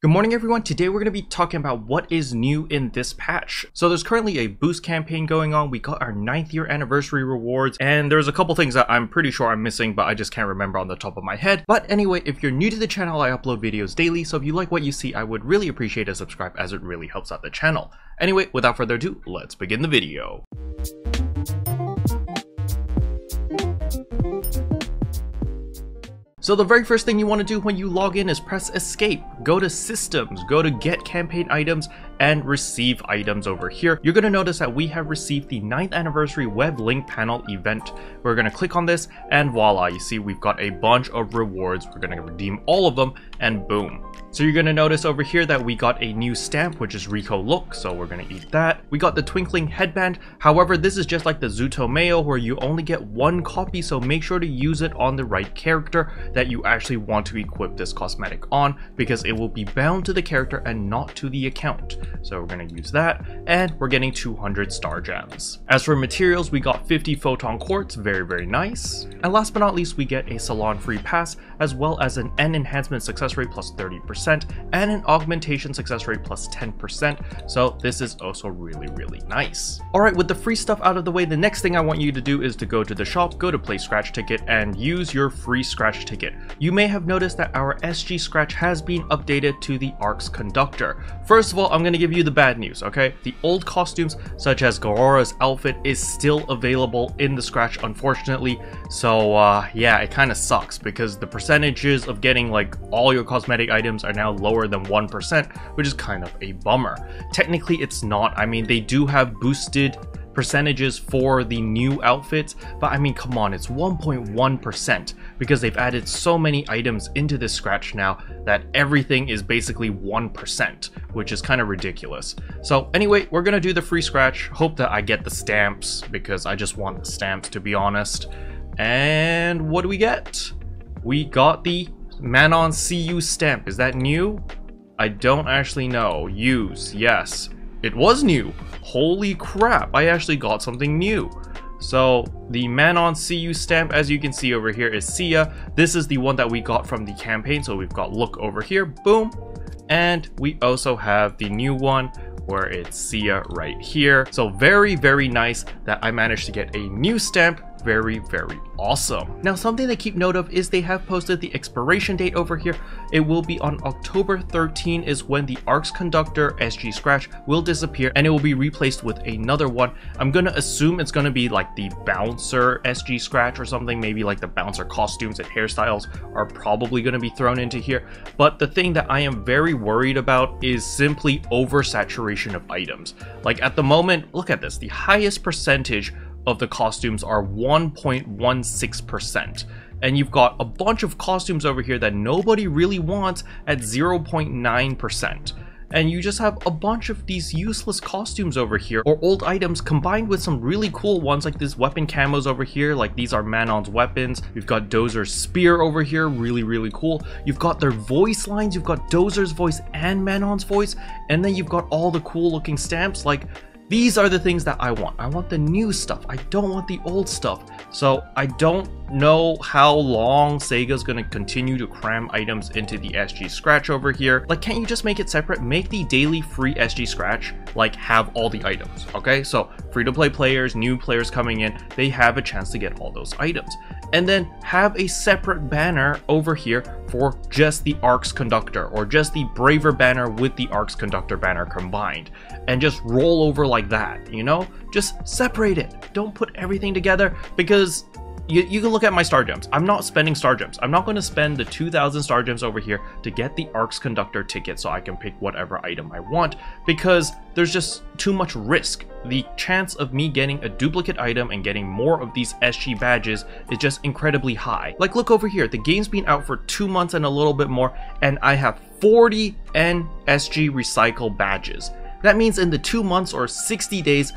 Good morning everyone, today we're going to be talking about what is new in this patch. So there's currently a boost campaign going on, we got our 9th year anniversary rewards, and there's a couple things that I'm pretty sure I'm missing, but I just can't remember on the top of my head. But anyway, if you're new to the channel, I upload videos daily, so if you like what you see, I would really appreciate a subscribe as it really helps out the channel. Anyway, without further ado, let's begin the video. So the very first thing you want to do when you log in is press escape, go to systems, go to get campaign items, and receive items over here. You're going to notice that we have received the 9th anniversary web link panel event. We're going to click on this and voila, you see we've got a bunch of rewards. We're going to redeem all of them and boom. So you're going to notice over here that we got a new stamp, which is Rico Look, so we're going to eat that. We got the twinkling headband. However, this is just like the Zutomeo where you only get one copy, so make sure to use it on the right character that you actually want to equip this cosmetic on, because it will be bound to the character and not to the account. So we're going to use that, and we're getting 200 star gems. As for materials, we got 50 photon quartz, very nice. And last but not least, we get a salon free pass, as well as an enhancement success rate plus 30%, and an augmentation success rate plus 10%. So this is also really nice. Alright, with the free stuff out of the way, the next thing I want you to do is to go to the shop, go to play scratch ticket, and use your free scratch ticket. You may have noticed that our SG Scratch has been updated to the ARC's Conductor. First of all, I'm going to give you the bad news, okay? The old costumes, such as Garora's outfit, is still available in the Scratch, unfortunately. So, yeah, it kind of sucks, because the percentages of getting, like, all your cosmetic items are now lower than 1%, which is kind of a bummer. Technically, it's not. I mean, they do have boosted percentages for the new outfits, but I mean, come on, it's 1.1% because they've added so many items into this Scratch now that everything is basically 1%, which is kind of ridiculous. So anyway, we're gonna do the free Scratch. Hope that I get the stamps because I just want the stamps, to be honest. And what do we get? We got the Manon CU stamp. Is that new? I don't actually know. Use, yes. It was new. Holy crap, I actually got something new. So the Manon CU stamp, as you can see over here, is Sia. This is the one that we got from the campaign, so we've got Look over here, boom. And we also have the new one where it's Sia right here. So very nice that I managed to get a new stamp. Very awesome. Now, something to keep note of is they have posted the expiration date over here. It will be on October 13 is when the ARC's Conductor SG Scratch will disappear and it will be replaced with another one. I'm gonna assume it's gonna be like the Bouncer SG Scratch or something. Maybe like the Bouncer costumes and hairstyles are probably gonna be thrown into here. But the thing that I am very worried about is simply oversaturation of items. Like at the moment, look at this, the highest percentage of the costumes are 1.16%, and you've got a bunch of costumes over here that nobody really wants at 0.9%, and you just have a bunch of these useless costumes over here or old items combined with some really cool ones like these weapon camos over here. Like these are Manon's weapons. You've got Dozer's spear over here, really cool. You've got their voice lines, you've got Dozer's voice and Manon's voice, and then you've got all the cool looking stamps. Like, these are the things that I want. I want the new stuff. I don't want the old stuff. So I don't know how long Sega's gonna continue to cram items into the SG Scratch over here. Like, can't you just make it separate? Make the daily free SG Scratch, like, have all the items, okay? So free-to-play players, new players coming in, they have a chance to get all those items. And then have a separate banner over here for just the ARC's Conductor, or just the Braver banner with the ARC's Conductor banner combined, and just roll over like that, you know? Just separate it. Don't put everything together, because you can look at my star gems. I'm not spending star gems. I'm not going to spend the 2,000 star gems over here to get the ARC's Conductor ticket so I can pick whatever item I want, because there's just too much risk. The chance of me getting a duplicate item and getting more of these SG badges is just incredibly high. Like, look over here. The game's been out for 2 months and a little bit more, and I have 40 NSG recycle badges. That means in the 2 months or 60 days,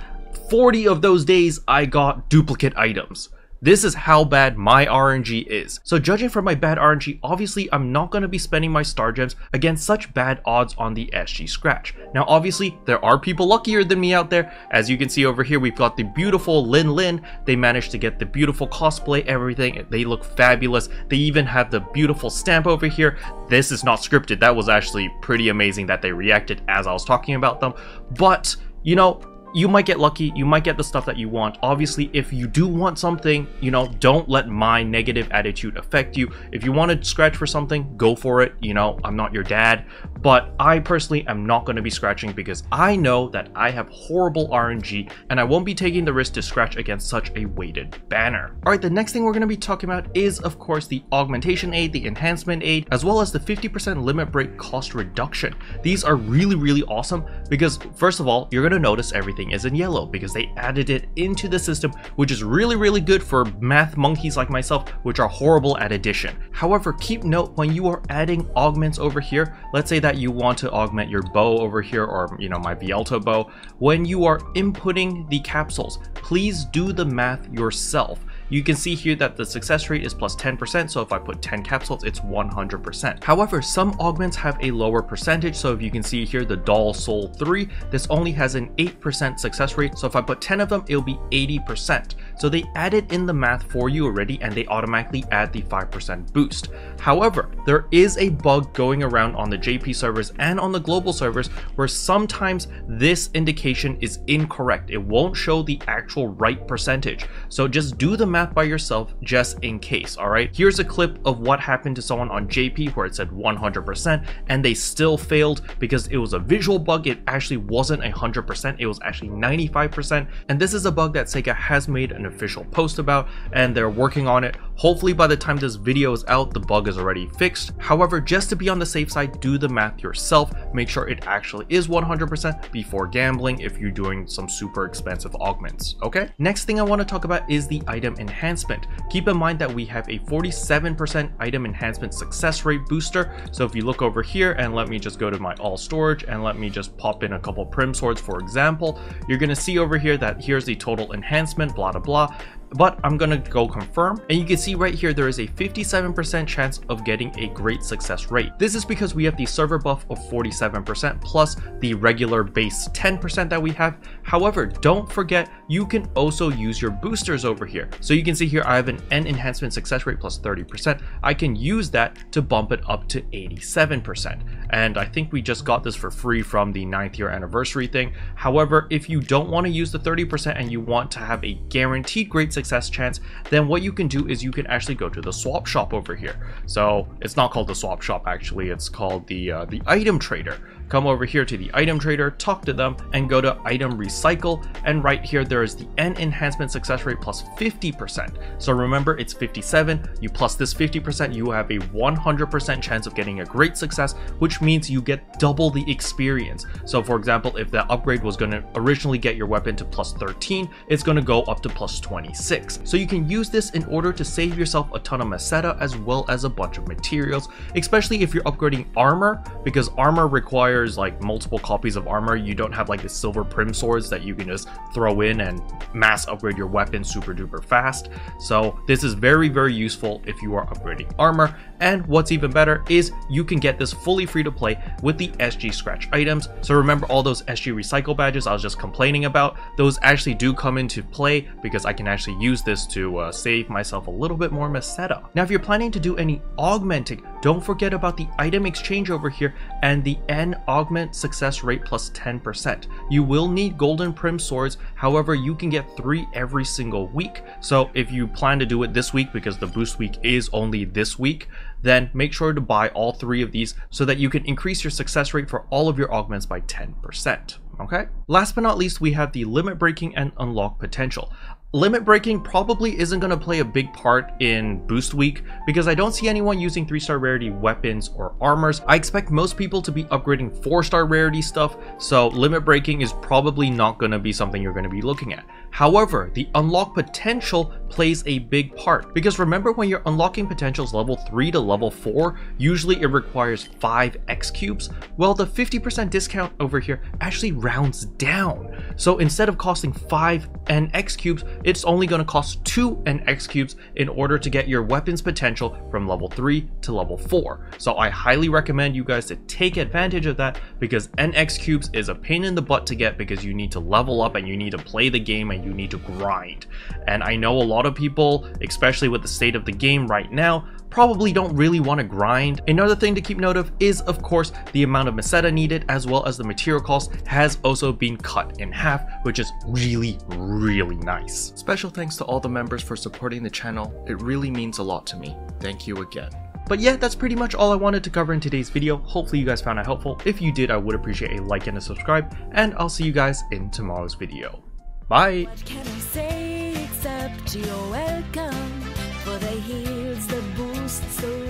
40 of those days I got duplicate items. This is how bad my RNG is. So judging from my bad RNG, obviously I'm not going to be spending my star gems against such bad odds on the SG Scratch. Now obviously there are people luckier than me out there. As you can see over here, we've got the beautiful Lin. They managed to get the beautiful cosplay, everything. They look fabulous. They even have the beautiful stamp over here. This is not scripted. That was actually pretty amazing that they reacted as I was talking about them. But, you know, you might get lucky, you might get the stuff that you want. Obviously, if you do want something, you know, don't let my negative attitude affect you. If you want to scratch for something, go for it. You know, I'm not your dad, but I personally am not going to be scratching because I know that I have horrible RNG and I won't be taking the risk to scratch against such a weighted banner. All right, the next thing we're going to be talking about is, of course, the Augmentation Aid, the Enhancement Aid, as well as the 50% limit break cost reduction. These are really awesome because, first of all, you're going to notice everything is in yellow because they added it into the system, which is really good for math monkeys like myself, which are horrible at addition. However, keep note when you are adding augments over here, let's say that you want to augment your bow over here, or you know, my Vialto bow, when you are inputting the capsules, please do the math yourself. You can see here that the success rate is plus 10%, so if I put 10 capsules, it's 100%. However, some augments have a lower percentage, so if you can see here, the Doll Soul 3, this only has an 8% success rate, so if I put 10 of them, it'll be 80%. So they added in the math for you already, and they automatically add the 5% boost. However, there is a bug going around on the JP servers and on the global servers where sometimes this indication is incorrect. It won't show the actual right percentage. So just do the math by yourself just in case. All right, here's a clip of what happened to someone on JP where it said 100% and they still failed because it was a visual bug. It actually wasn't 100%, it was actually 95%, and this is a bug that Sega has made an official post about and they're working on it. Hopefully by the time this video is out, the bug is already fixed. However, just to be on the safe side, do the math yourself. Make sure it actually is 100% before gambling if you're doing some super expensive augments. Okay, next thing I want to talk about is the item enhancement. Keep in mind that we have a 47% item enhancement success rate booster. So if you look over here, and let me just go to my all storage and let me just pop in a couple prim swords for example, you're going to see over here that here's the total enhancement, blah blah, but I'm gonna go confirm, and you can see right here there is a 57% chance of getting a great success rate. This is because we have the server buff of 47% plus the regular base 10% that we have. However, don't forget you can also use your boosters over here. So you can see here I have an N enhancement success rate plus 30%. I can use that to bump it up to 87%, and I think we just got this for free from the 9th year anniversary thing. However, if you don't want to use the 30% and you want to have a guaranteed great success chance, then what you can do is you can actually go to the swap shop over here. So it's not called the swap shop, actually it's called the item trader. Come over here to the item trader, talk to them, and go to item recycle, and right here there is the N enhancement success rate plus 50%. So remember, it's 57, you plus this 50%, you have a 100% chance of getting a great success, which means you get double the experience. So for example, if that upgrade was going to originally get your weapon to plus 13, it's going to go up to plus 26. So you can use this in order to save yourself a ton of meseta as well as a bunch of materials, especially if you're upgrading armor, because armor requires like multiple copies of armor. You don't have like the silver prim swords that you can just throw in and mass upgrade your weapon super duper fast. So this is very useful if you are upgrading armor. And what's even better is you can get this fully free to play with the SG Scratch items. So remember all those SG recycle badges I was just complaining about, those actually do come into play because I can actually use this to save myself a little bit more meseta. Now if you're planning to do any augmenting, don't forget about the item exchange over here and the N augment success rate plus 10%. You will need golden prim swords, however you can get 3 every single week. So if you plan to do it this week because the boost week is only this week, then make sure to buy all 3 of these so that you can increase your success rate for all of your augments by 10%. Okay? Last but not least, we have the limit breaking and unlock potential. Limit breaking probably isn't going to play a big part in boost week because I don't see anyone using 3-star rarity weapons or armors. I expect most people to be upgrading 4-star rarity stuff, so limit breaking is probably not going to be something you're going to be looking at. However, the unlock potential plays a big part because remember when you're unlocking potentials level 3 to level 4, usually it requires 5 X cubes. Well, the 50% discount over here actually rounds down. So instead of costing 5 N X cubes, it's only going to cost 2 NX cubes in order to get your weapons potential from level 3 to level 4. So I highly recommend you guys to take advantage of that, because NX cubes is a pain in the butt to get because you need to level up and you need to play the game and you need to grind. And I know a lot of people, especially with the state of the game right now, probably don't really want to grind. Another thing to keep note of is, of course, the amount of meseta needed, as well as the material cost has also been cut in half, which is really nice. Special thanks to all the members for supporting the channel. It really means a lot to me. Thank you again. But yeah, that's pretty much all I wanted to cover in today's video. Hopefully you guys found it helpful. If you did, I would appreciate a like and a subscribe, and I'll see you guys in tomorrow's video. Bye! What can I say except you're welcome? For the heals, the boosts, the